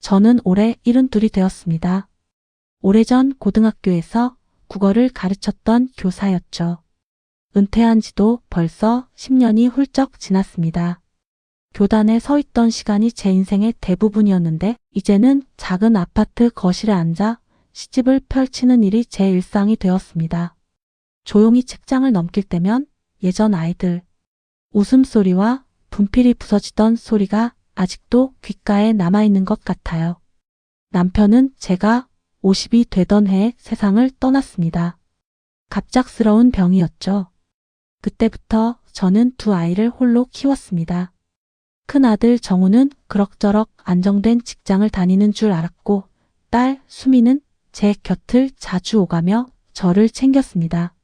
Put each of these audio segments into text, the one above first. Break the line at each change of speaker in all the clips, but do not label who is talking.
저는 올해 72이 되었습니다. 오래전 고등학교에서 국어를 가르쳤던 교사였죠. 은퇴한 지도 벌써 10년이 훌쩍 지났습니다. 교단에 서 있던 시간이 제 인생의 대부분이었는데 이제는 작은 아파트 거실에 앉아 시집을 펼치는 일이 제 일상이 되었습니다. 조용히 책장을 넘길 때면 예전 아이들 웃음소리와 분필이 부서지던 소리가 아직도 귓가에 남아있는 것 같아요. 남편은 제가 50이 되던 해에 세상을 떠났습니다. 갑작스러운 병이었죠. 그때부터 저는 두 아이를 홀로 키웠습니다. 큰아들 정우는 그럭저럭 안정된 직장을 다니는 줄 알았고 딸 수미는 제 곁을 자주 오가며 저를 챙겼습니다.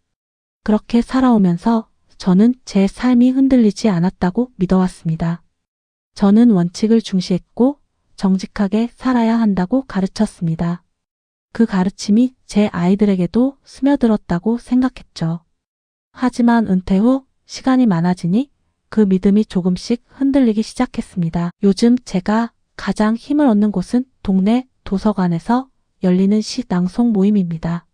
그렇게 살아오면서 저는 제 삶이 흔들리지 않았다고 믿어왔습니다. 저는 원칙을 중시했고 정직하게 살아야 한다고 가르쳤습니다. 그 가르침이 제 아이들에게도 스며들었다고 생각했죠. 하지만 은퇴 후 시간이 많아지니 그 믿음이 조금씩 흔들리기 시작했습니다. 요즘 제가 가장 힘을 얻는 곳은 동네 도서관에서 열리는 시 낭송 모임입니다.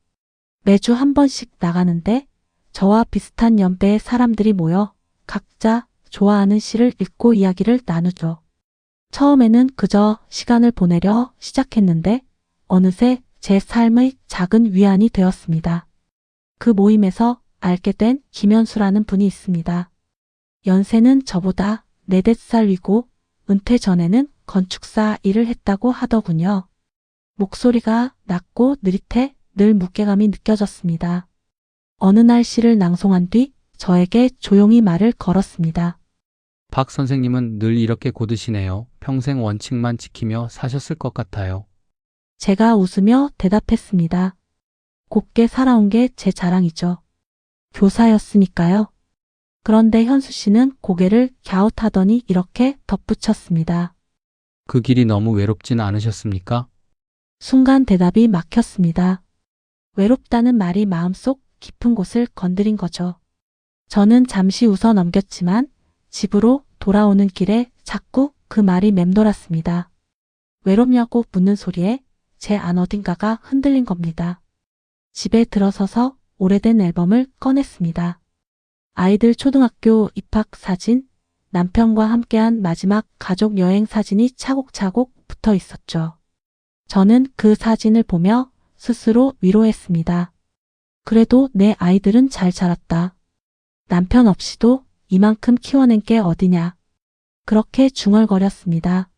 매주 한 번씩 나가는데 저와 비슷한 연배의 사람들이 모여 각자 좋아하는 시를 읽고 이야기를 나누죠. 처음에는 그저 시간을 보내려 시작했는데 어느새 제 삶의 작은 위안이 되었습니다. 그 모임에서 알게 된 김현수라는 분이 있습니다. 연세는 저보다 4-5살 위고 은퇴 전에는 건축사 일을 했다고 하더군요. 목소리가 낮고 느릿해 늘 무게감이 느껴졌습니다. 어느 날 시를 낭송한 뒤 저에게 조용히 말을 걸었습니다.
박 선생님은 늘 이렇게 고드시네요. 평생 원칙만 지키며 사셨을 것 같아요.
제가 웃으며 대답했습니다. 곱게 살아온 게 제 자랑이죠. 교사였으니까요. 그런데 현수 씨는 고개를 갸웃하더니 이렇게 덧붙였습니다.
그 길이 너무 외롭진 않으셨습니까?
순간 대답이 막혔습니다. 외롭다는 말이 마음속 깊은 곳을 건드린 거죠. 저는 잠시 웃어 넘겼지만 집으로 돌아오는 길에 자꾸 그 말이 맴돌았습니다. 외롭냐고 묻는 소리에 제 안 어딘가가 흔들린 겁니다. 집에 들어서서 오래된 앨범을 꺼냈습니다. 아이들 초등학교 입학 사진, 남편과 함께한 마지막 가족 여행 사진이 차곡차곡 붙어 있었죠. 저는 그 사진을 보며 스스로 위로했습니다. 그래도 내 아이들은 잘 자랐다. 남편 없이도 이만큼 키워낸 게 어디냐. 그렇게 중얼거렸습니다.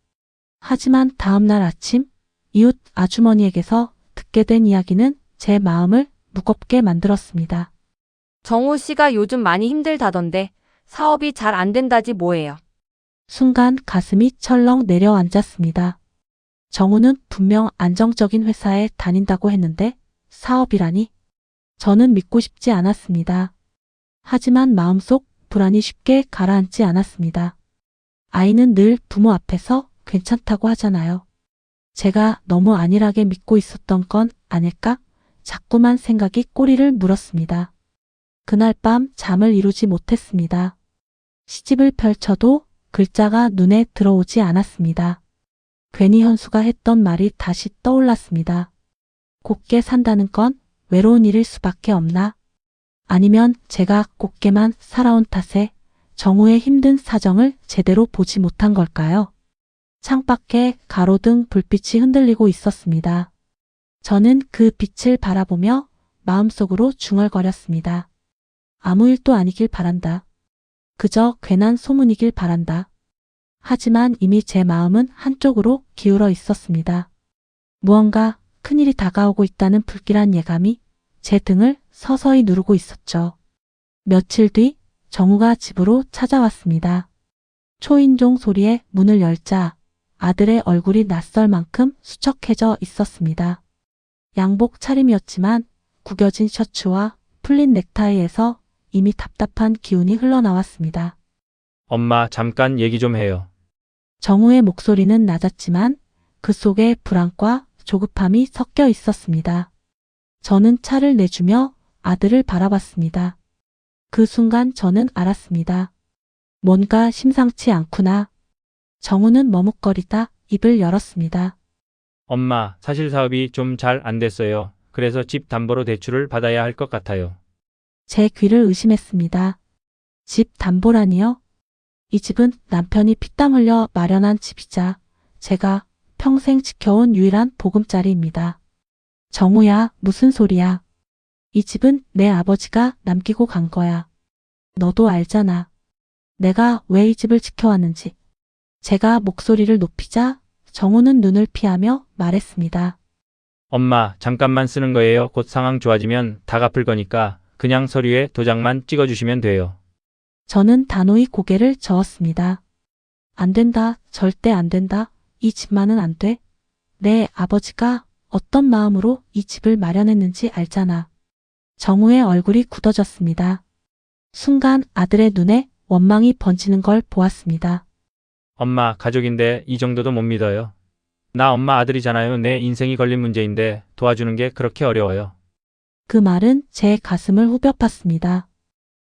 하지만 다음날 아침 이웃 아주머니에게서 듣게 된 이야기는 제 마음을 무겁게 만들었습니다.
정우 씨가 요즘 많이 힘들다던데 사업이 잘 안 된다지 뭐예요.
순간 가슴이 철렁 내려앉았습니다. 정우는 분명 안정적인 회사에 다닌다고 했는데 사업이라니? 저는 믿고 싶지 않았습니다. 하지만 마음속 불안이 쉽게 가라앉지 않았습니다. 아이는 늘 부모 앞에서 괜찮다고 하잖아요. 제가 너무 안일하게 믿고 있었던 건 아닐까? 자꾸만 생각이 꼬리를 물었습니다. 그날 밤 잠을 이루지 못했습니다. 시집을 펼쳐도 글자가 눈에 들어오지 않았습니다. 괜히 현수가 했던 말이 다시 떠올랐습니다. 곱게 산다는 건 외로운 일일 수밖에 없나? 아니면 제가 곱게만 살아온 탓에 정우의 힘든 사정을 제대로 보지 못한 걸까요? 창밖에 가로등 불빛이 흔들리고 있었습니다. 저는 그 빛을 바라보며 마음속으로 중얼거렸습니다. 아무 일도 아니길 바란다. 그저 괜한 소문이길 바란다. 하지만 이미 제 마음은 한쪽으로 기울어 있었습니다. 무언가 큰일이 다가오고 있다는 불길한 예감이 제 등을 서서히 누르고 있었죠. 며칠 뒤 정우가 집으로 찾아왔습니다. 초인종 소리에 문을 열자 아들의 얼굴이 낯설 만큼 수척해져 있었습니다. 양복 차림이었지만 구겨진 셔츠와 풀린 넥타이에서 이미 답답한 기운이 흘러나왔습니다.
엄마, 잠깐 얘기 좀 해요.
정우의 목소리는 낮았지만 그 속에 불안과 조급함이 섞여 있었습니다. 저는 차를 내주며 아들을 바라봤습니다. 그 순간 저는 알았습니다. 뭔가 심상치 않구나. 정우는 머뭇거리다 입을 열었습니다.
엄마, 사실 사업이 좀 잘 안 됐어요. 그래서 집 담보로 대출을 받아야 할 것 같아요.
제 귀를 의심했습니다. 집 담보라니요? 이 집은 남편이 피땀 흘려 마련한 집이자 제가 평생 지켜온 유일한 보금자리입니다. 정우야, 무슨 소리야? 이 집은 내 아버지가 남기고 간 거야. 너도 알잖아. 내가 왜 이 집을 지켜왔는지. 제가 목소리를 높이자 정우는 눈을 피하며 말했습니다.
엄마, 잠깐만 쓰는 거예요. 곧 상황 좋아지면 다 갚을 거니까 그냥 서류에 도장만 찍어주시면 돼요.
저는 단호히 고개를 저었습니다. 안 된다, 절대 안 된다. 이 집만은 안 돼. 내 아버지가 어떤 마음으로 이 집을 마련했는지 알잖아. 정우의 얼굴이 굳어졌습니다. 순간 아들의 눈에 원망이 번지는 걸 보았습니다.
엄마, 가족인데 이 정도도 못 믿어요. 나 엄마 아들이잖아요. 내 인생이 걸린 문제인데 도와주는 게 그렇게 어려워요.
그 말은 제 가슴을 후벼 팠습니다.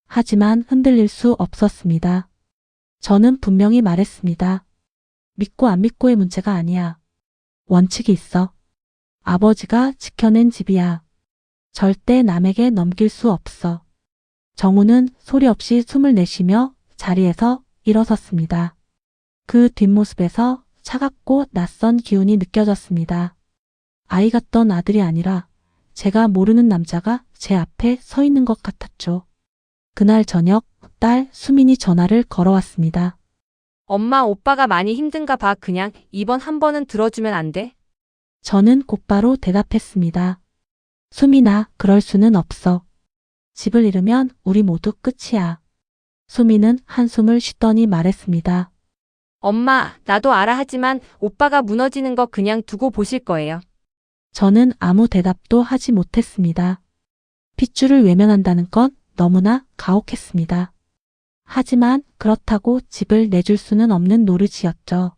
하지만 흔들릴 수 없었습니다. 저는 분명히 말했습니다. 믿고 안 믿고의 문제가 아니야. 원칙이 있어. 아버지가 지켜낸 집이야. 절대 남에게 넘길 수 없어. 정우는 소리 없이 숨을 내쉬며 자리에서 일어섰습니다. 그 뒷모습에서 차갑고 낯선 기운이 느껴졌습니다. 아이 같던 아들이 아니라 제가 모르는 남자가 제 앞에 서 있는 것 같았죠. 그날 저녁 딸 수민이 전화를 걸어왔습니다.
엄마, 오빠가 많이 힘든가 봐. 그냥 이번 한 번은 들어주면 안 돼?
저는 곧바로 대답했습니다. 수민아, 그럴 수는 없어. 집을 잃으면 우리 모두 끝이야. 수민은 한숨을 쉬더니 말했습니다.
엄마, 나도 알아. 하지만 오빠가 무너지는 거 그냥 두고 보실 거예요.
저는 아무 대답도 하지 못했습니다. 핏줄을 외면한다는 건 너무나 가혹했습니다. 하지만 그렇다고 집을 내줄 수는 없는 노릇이었죠.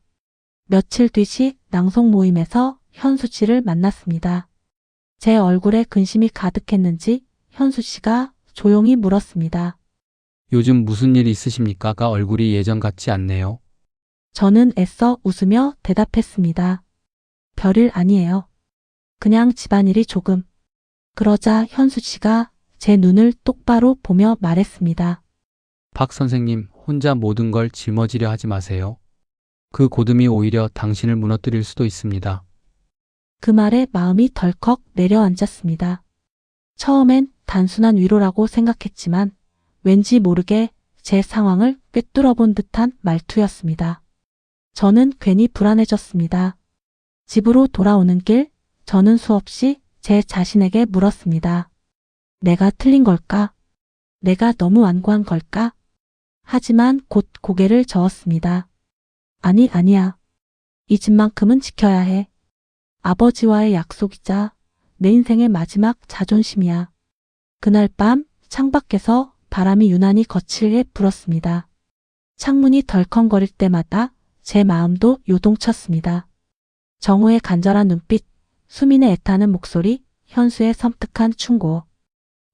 며칠 뒤식 낭송 모임에서 현수 씨를 만났습니다. 제 얼굴에 근심이 가득했는지 현수 씨가 조용히 물었습니다.
요즘 무슨 일 있으십니까?가 얼굴이 예전 같지 않네요.
저는 애써 웃으며 대답했습니다. 별일 아니에요. 그냥 집안일이 조금. 그러자 현수 씨가 제 눈을 똑바로 보며 말했습니다.
박 선생님, 혼자 모든 걸 짊어지려 하지 마세요. 그 고듬이 오히려 당신을 무너뜨릴 수도 있습니다.
그 말에 마음이 덜컥 내려앉았습니다. 처음엔 단순한 위로라고 생각했지만 왠지 모르게 제 상황을 꿰뚫어 본 듯한 말투였습니다. 저는 괜히 불안해졌습니다. 집으로 돌아오는 길, 저는 수없이 제 자신에게 물었습니다. 내가 틀린 걸까? 내가 너무 완고한 걸까? 하지만 곧 고개를 저었습니다. 아니야. 이 집만큼은 지켜야 해. 아버지와의 약속이자 내 인생의 마지막 자존심이야. 그날 밤 창밖에서 바람이 유난히 거칠게 불었습니다. 창문이 덜컹거릴 때마다 제 마음도 요동쳤습니다. 정우의 간절한 눈빛, 수민의 애타는 목소리, 현수의 섬뜩한 충고.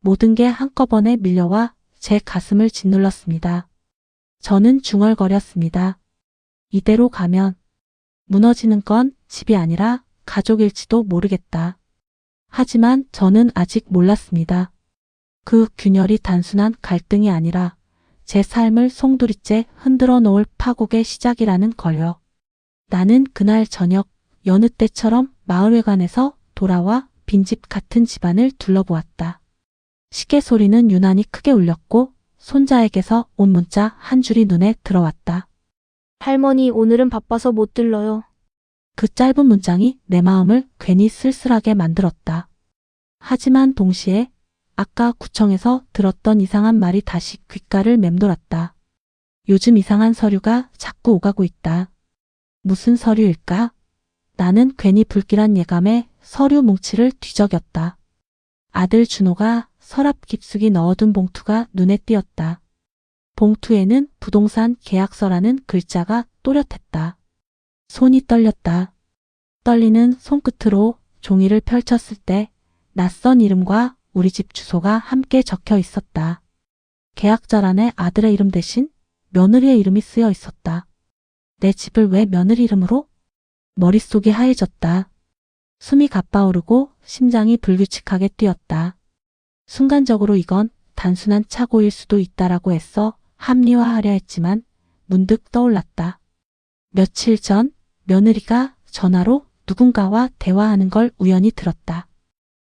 모든 게 한꺼번에 밀려와 제 가슴을 짓눌렀습니다. 저는 중얼거렸습니다. 이대로 가면 무너지는 건 집이 아니라 가족일지도 모르겠다. 하지만 저는 아직 몰랐습니다. 그 균열이 단순한 갈등이 아니라 제 삶을 송두리째 흔들어 놓을 파국의 시작이라는 걸요. 나는 그날 저녁 여느 때처럼 마을회관에서 돌아와 빈집 같은 집안을 둘러보았다. 시계 소리는 유난히 크게 울렸고 손자에게서 온 문자 한 줄이 눈에 들어왔다.
할머니, 오늘은 바빠서 못 들러요.
그 짧은 문장이 내 마음을 괜히 쓸쓸하게 만들었다. 하지만 동시에 아까 구청에서 들었던 이상한 말이 다시 귓가를 맴돌았다. 요즘 이상한 서류가 자꾸 오가고 있다. 무슨 서류일까? 나는 괜히 불길한 예감에 서류 뭉치를 뒤적였다. 아들 준호가 서랍 깊숙이 넣어둔 봉투가 눈에 띄었다. 봉투에는 부동산 계약서라는 글자가 또렷했다. 손이 떨렸다. 떨리는 손끝으로 종이를 펼쳤을 때 낯선 이름과 우리 집 주소가 함께 적혀 있었다. 계약자 안에 아들의 이름 대신 며느리의 이름이 쓰여 있었다. 내 집을 왜 며느리 이름으로? 머릿속이 하얘졌다. 숨이 가빠오르고 심장이 불규칙하게 뛰었다. 순간적으로 이건 단순한 착오일 수도 있다라고 애써 합리화하려 했지만 문득 떠올랐다. 며칠 전 며느리가 전화로 누군가와 대화하는 걸 우연히 들었다.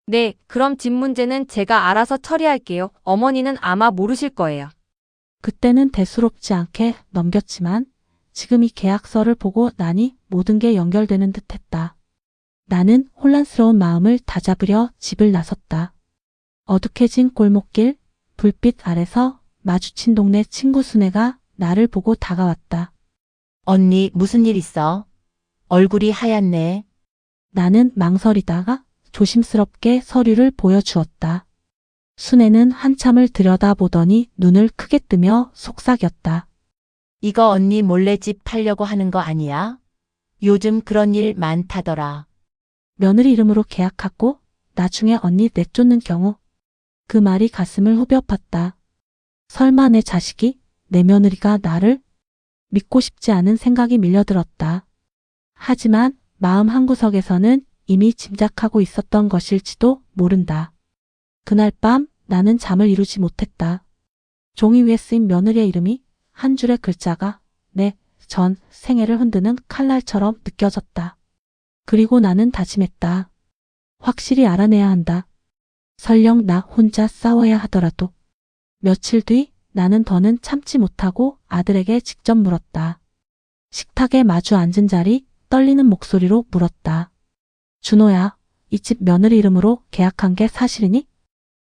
네, 그럼 집 문제는 제가 알아서 처리할게요. 어머니는 아마 모르실 거예요.
그때는 대수롭지 않게 넘겼지만 지금 이 계약서를 보고 나니 모든 게 연결되는 듯 했다. 나는 혼란스러운 마음을 다잡으려 집을 나섰다. 어둑해진 골목길, 불빛 아래서 마주친 동네 친구 순애가 나를 보고 다가왔다.
언니, 무슨 일 있어? 얼굴이 하얗네.
나는 망설이다가 조심스럽게 서류를 보여주었다. 순애는 한참을 들여다보더니 눈을 크게 뜨며 속삭였다.
이거 언니 몰래 집 팔려고 하는 거 아니야? 요즘 그런 일 많다더라.
며느리 이름으로 계약하고 나중에 언니 내쫓는 경우. 그 말이 가슴을 후벼 팠다. 설마 내 자식이, 내 며느리가 나를 믿고 싶지 않은 생각이 밀려들었다. 하지만 마음 한구석에서는 이미 짐작하고 있었던 것일지도 모른다. 그날 밤 나는 잠을 이루지 못했다. 종이 위에 쓰인 며느리의 이름이 한 줄의 글자가 내 전 생애를 흔드는 칼날처럼 느껴졌다. 그리고 나는 다짐했다. 확실히 알아내야 한다. 설령 나 혼자 싸워야 하더라도. 며칠 뒤 나는 더는 참지 못하고 아들에게 직접 물었다. 식탁에 마주 앉은 자리 떨리는 목소리로 물었다. 준호야, 이 집 며느리 이름으로 계약한 게 사실이니?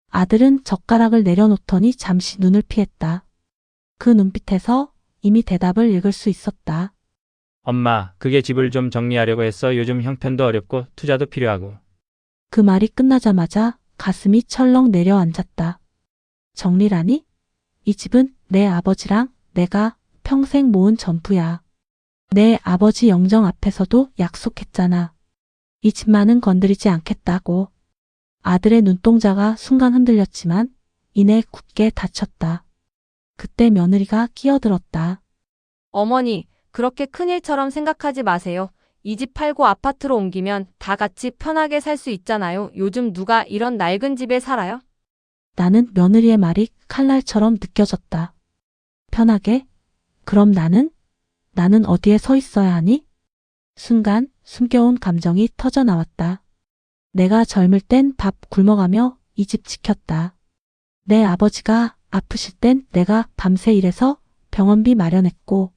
아들은 젓가락을 내려놓더니 잠시 눈을 피했다. 그 눈빛에서 이미 대답을 읽을 수 있었다.
엄마, 그게 집을 좀 정리하려고 했어. 요즘 형편도 어렵고 투자도 필요하고.
그 말이 끝나자마자 가슴이 철렁 내려앉았다. 정리라니? 이 집은 내 아버지랑 내가 평생 모은 전부야. 내 아버지 영정 앞에서도 약속했잖아. 이 집만은 건드리지 않겠다고. 아들의 눈동자가 순간 흔들렸지만 이내 굳게 닫혔다. 그때 며느리가 끼어들었다.
어머니, 그렇게 큰일처럼 생각하지 마세요. 이 집 팔고 아파트로 옮기면 다 같이 편하게 살 수 있잖아요. 요즘 누가 이런 낡은 집에 살아요?
나는 며느리의 말이 칼날처럼 느껴졌다. 편하게? 그럼 나는 어디에 서 있어야 하니? 순간 숨겨온 감정이 터져 나왔다. 내가 젊을 땐 밥 굶어가며 이 집 지켰다. 내 아버지가 아프실 땐 내가 밤새 일해서 병원비 마련했고,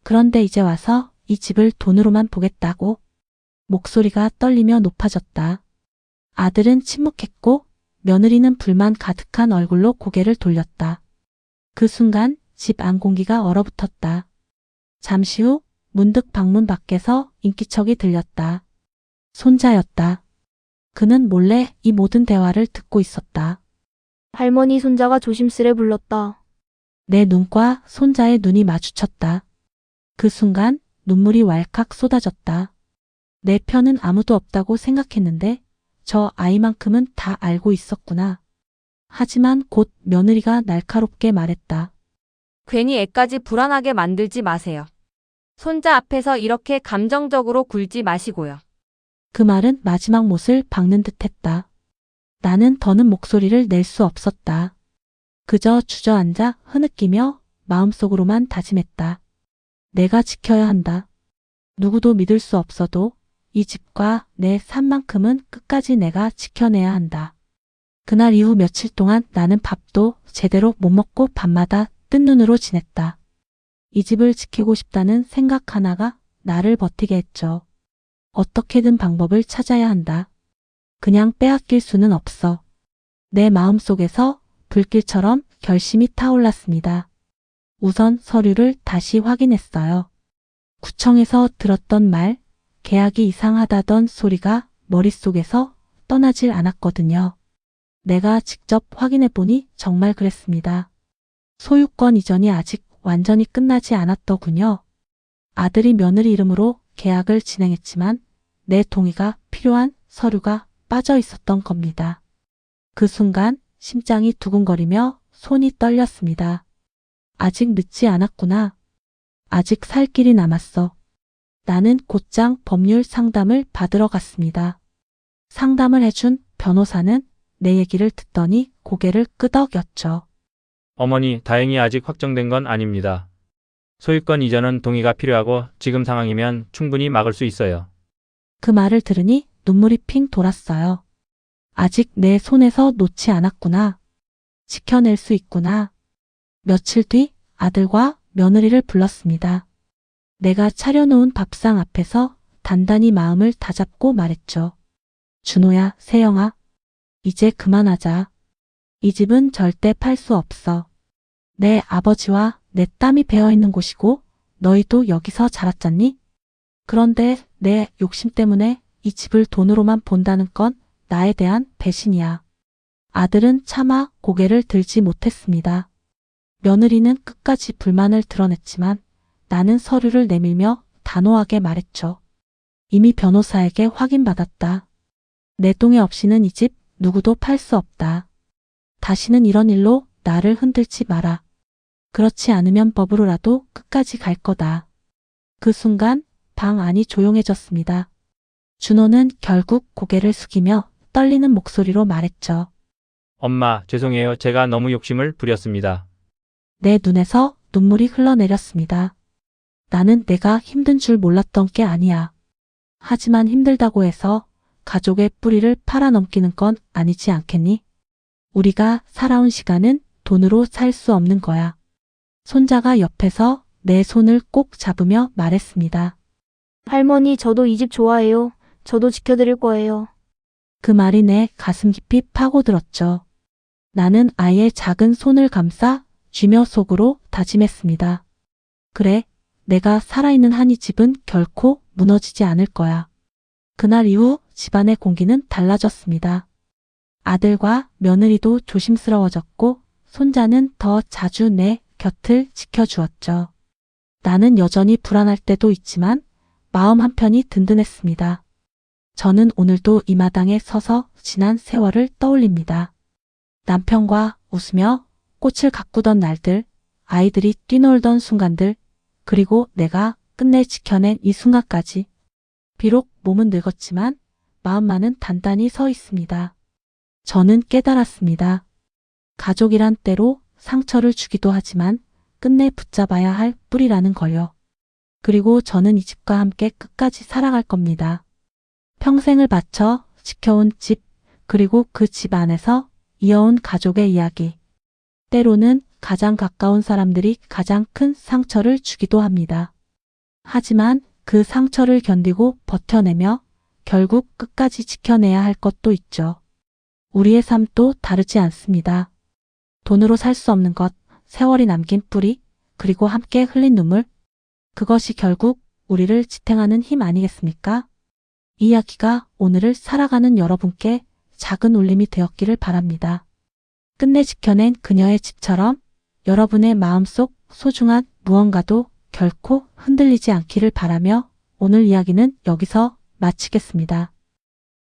그런데 이제 와서 이 집을 돈으로만 보겠다고. 목소리가 떨리며 높아졌다. 아들은 침묵했고 며느리는 불만 가득한 얼굴로 고개를 돌렸다. 그 순간 집 안 공기가 얼어붙었다. 잠시 후 문득 방문 밖에서 인기척이 들렸다. 손자였다. 그는 몰래 이 모든 대화를 듣고 있었다.
할머니 손자가 조심스레 불렀다.
내 눈과 손자의 눈이 마주쳤다. 그 순간 눈물이 왈칵 쏟아졌다. 내 편은 아무도 없다고 생각했는데 저 아이만큼은 다 알고 있었구나. 하지만 곧 며느리가 날카롭게 말했다.
괜히 애까지 불안하게 만들지 마세요. 손자 앞에서 이렇게 감정적으로 굴지 마시고요.
그 말은 마지막 못을 박는 듯했다. 나는 더는 목소리를 낼 수 없었다. 그저 주저앉아 흐느끼며 마음속으로만 다짐했다. 내가 지켜야 한다. 누구도 믿을 수 없어도 이 집과 내 삶만큼은 끝까지 내가 지켜내야 한다. 그날 이후 며칠 동안 나는 밥도 제대로 못 먹고 밤마다 뜬 눈으로 지냈다. 이 집을 지키고 싶다는 생각 하나가 나를 버티게 했죠. 어떻게든 방법을 찾아야 한다. 그냥 빼앗길 수는 없어. 내 마음속에서 불길처럼 결심이 타올랐습니다. 우선 서류를 다시 확인했어요. 구청에서 들었던 말, 계약이 이상하다던 소리가 머릿속에서 떠나질 않았거든요. 내가 직접 확인해보니 정말 그랬습니다. 소유권 이전이 아직 완전히 끝나지 않았더군요. 아들이 며느리 이름으로 계약을 진행했지만 내 동의가 필요한 서류가 빠져 있었던 겁니다. 그 순간 심장이 두근거리며 손이 떨렸습니다. 아직 늦지 않았구나. 아직 살 길이 남았어. 나는 곧장 법률 상담을 받으러 갔습니다. 상담을 해준 변호사는 내 얘기를 듣더니 고개를 끄덕였죠.
어머니, 다행히 아직 확정된 건 아닙니다. 소유권 이전은 동의가 필요하고 지금 상황이면 충분히 막을 수 있어요.
그 말을 들으니 눈물이 핑 돌았어요. 아직 내 손에서 놓지 않았구나. 지켜낼 수 있구나. 며칠 뒤 아들과 며느리를 불렀습니다. 내가 차려놓은 밥상 앞에서 단단히 마음을 다잡고 말했죠. 준호야, 세영아. 이제 그만하자. 이 집은 절대 팔 수 없어. 내 아버지와 내 땀이 배어있는 곳이고 너희도 여기서 자랐잖니? 그런데 내 욕심 때문에 이 집을 돈으로만 본다는 건 나에 대한 배신이야. 아들은 차마 고개를 들지 못했습니다. 며느리는 끝까지 불만을 드러냈지만 나는 서류를 내밀며 단호하게 말했죠. 이미 변호사에게 확인받았다. 내 동의 없이는 이 집 누구도 팔 수 없다. 다시는 이런 일로 나를 흔들지 마라. 그렇지 않으면 법으로라도 끝까지 갈 거다. 그 순간 방 안이 조용해졌습니다. 준호는 결국 고개를 숙이며 떨리는 목소리로 말했죠.
엄마, 죄송해요. 제가 너무 욕심을 부렸습니다.
내 눈에서 눈물이 흘러내렸습니다. 나는 내가 힘든 줄 몰랐던 게 아니야. 하지만 힘들다고 해서 가족의 뿌리를 팔아넘기는 건 아니지 않겠니? 우리가 살아온 시간은 돈으로 살 수 없는 거야. 손자가 옆에서 내 손을 꼭 잡으며 말했습니다.
할머니, 저도 이 집 좋아해요. 저도 지켜드릴 거예요.
그 말이 내 가슴 깊이 파고들었죠. 나는 아이의 작은 손을 감싸 쥐며 속으로 다짐했습니다. 그래, 내가 살아있는 한 이 집은 결코 무너지지 않을 거야. 그날 이후 집안의 공기는 달라졌습니다. 아들과 며느리도 조심스러워졌고 손자는 더 자주 내 곁을 지켜주었죠. 나는 여전히 불안할 때도 있지만 마음 한편이 든든했습니다. 저는 오늘도 이 마당에 서서 지난 세월을 떠올립니다. 남편과 웃으며 꽃을 가꾸던 날들, 아이들이 뛰놀던 순간들, 그리고 내가 끝내 지켜낸 이 순간까지. 비록 몸은 늙었지만 마음만은 단단히 서 있습니다. 저는 깨달았습니다. 가족이란 때로 상처를 주기도 하지만 끝내 붙잡아야 할 뿌리라는 걸요. 그리고 저는 이 집과 함께 끝까지 살아갈 겁니다. 평생을 바쳐 지켜온 집, 그리고 그 집 안에서 이어온 가족의 이야기. 때로는 가장 가까운 사람들이 가장 큰 상처를 주기도 합니다. 하지만 그 상처를 견디고 버텨내며 결국 끝까지 지켜내야 할 것도 있죠. 우리의 삶도 다르지 않습니다. 돈으로 살 수 없는 것, 세월이 남긴 뿌리, 그리고 함께 흘린 눈물. 그것이 결국 우리를 지탱하는 힘 아니겠습니까? 이 이야기가 오늘을 살아가는 여러분께 작은 울림이 되었기를 바랍니다. 끝내 지켜낸 그녀의 집처럼 여러분의 마음속 소중한 무언가도 결코 흔들리지 않기를 바라며 오늘 이야기는 여기서 마치겠습니다.